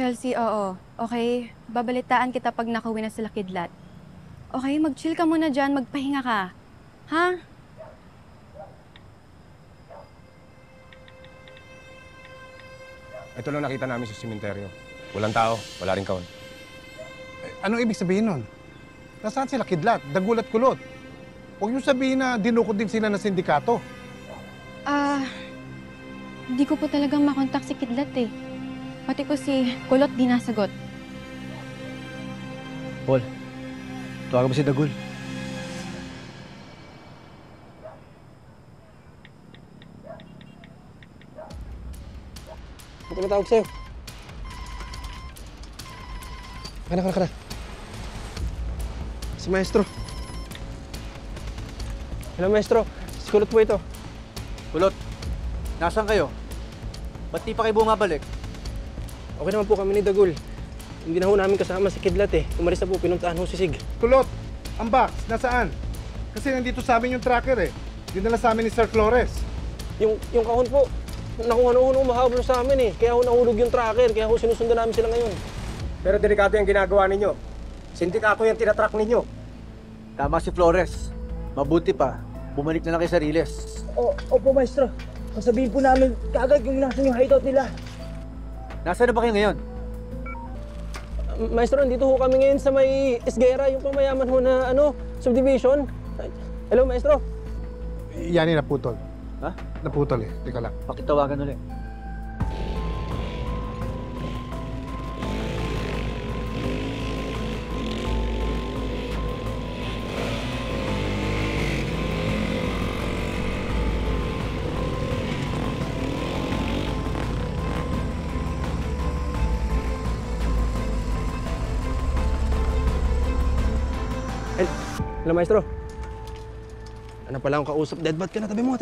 Chelsea, oo. Okay, babalitaan kita pag nakauwi na sila Kidlat. Okay, mag-chill ka muna dyan, magpahinga ka. Ha? Ito lang nakita namin sa simenteryo. Walang tao, wala rin kaon. Anong ibig sabihin nun? Nasaan sila Kidlat? Dagulat kulot. Huwag niyo sabihin na dinukot din sila ng sindikato. Hindi ko po talagang makontak si Kidlat eh. Pati ko si Kulot di nasagot. Paul, tawagan mo si Dagul. Ba't ka natawag sa'yo? Kana. Si Maestro. Hello, Maestro. Si Kulot po ito. Kulot, nasaan kayo? Ba't di pa kayo bumabalik? Okay naman po kami ni Dagul. Hindi na ho namin kasama si Kidlat eh. Umalis na po, pinuntahan ho si Sig. Kulot, ang box, nasaan? Kasi nandito sa amin yung tracker eh. Dinala sa amin ni Sir Flores. Yung kahon po, nakuha na ho umahabol sa amin eh. Kaya ho nahulog yung tracker, kaya ho sinusundan namin sila ngayon. Pero delikado yung ginagawa ninyo. Sindikato yung tinatrack ninyo. Tama si Flores. Mabuti pa, bumalik na lang kay Sariles. Opo, Maestro. Sasabihin po namin kaagad kung nasan yung hideout nila. Nasaan na ba kayo ngayon? Maestro, dito ho kami ngayon sa may Esguera, yung pamayaman ho na subdivision. Hello, Maestro. Yani naputol. Ha? Naputol eh. Teka lang. Pakitawagan ulit. Hello, Maestro. Ano pala akong kausap? Deadbat ka na. Tabi mo.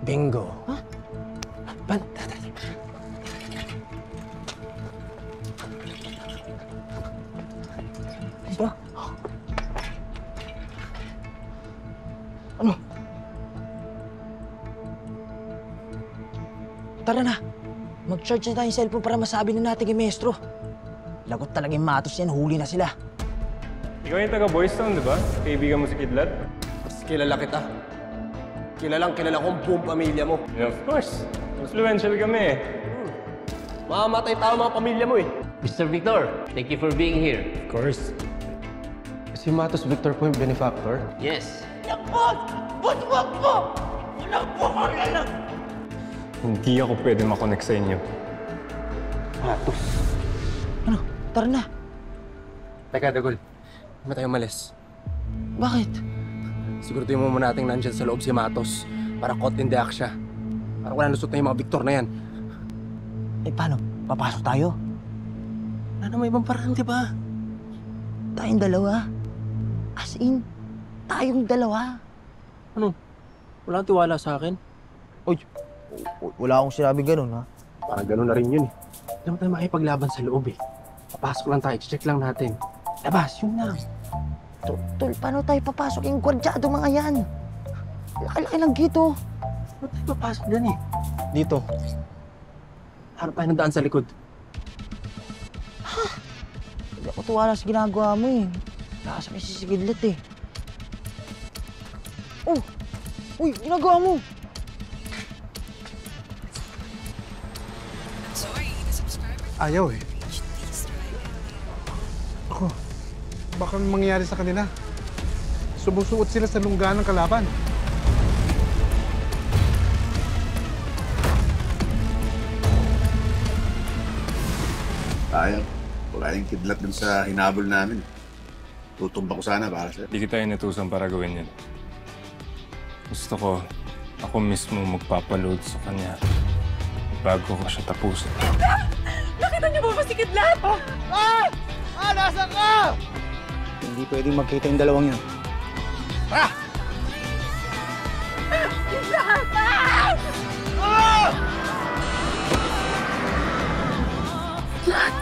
Bingo. Ha? Ba? Ano? Tara na. Mag-charge na tayong cellphone para masabi na natin kay Maestro. Lagot talaga yung matos yan, huli na sila. Ikaw yung taga-Boys Town, di ba? Kaibigan mo si Kidlat? Kilala kita. Kilala kong buong pamilya mo. Yeah, of course. Influential kami eh. Mamamatay tao mga pamilya mo eh. Mr. Victor, thank you for being here. Of course. Si Matos Victor po yung benefactor. Yes. Hindi ako pwede makonect sa inyo. Matos. Ano? Tara na. Teka, Dagol. Hindi na tayo umalis. Bakit? Siguraduhin mo muna natin nandyan sa loob si Matos para caught in the act siya. Para wala lusot na yung mga Victor na yan. Eh paano? Papasok tayo? Ano, may ibang paraan, di ba? Tayong dalawa? As in, tayong dalawa. Ano? Wala kang tiwala sa akin? Uy, wala akong sinabi ganun, ha? Parang gano'n na rin yun eh. Hindi naman tayo makipaglaban sa loob eh. Papasok lang tayo, check lang natin. Labas, yun lang. Tol, paano tayo papasok yung gwardyado mga yan? Laki-laki lang dito. Ba't tayo papasok dyan eh? Dito. Harap tayo ng daan sa likod. Hindi ako tuwala sa ginagawa mo eh. Lakas may sisigidlat eh. Oh! Uy, ginagawa mo! Ayaw eh. Ako, baka may mangyayari sa kanila. Sumusuot sila sa lungga ng kalaban. Sayang. Wala yung Kidlat dun sa hinabol namin. Tutumba ko sana para sa'yo. Hindi kita inutusan para gawin yun. Gusto ko, ako mismo magpapaload sa kanya bago ko siya tapusin. Nakita niyo ba si Kidlat? Nasaan ka? Hindi pwedeng magkita yung dalawang yun. Kidlat!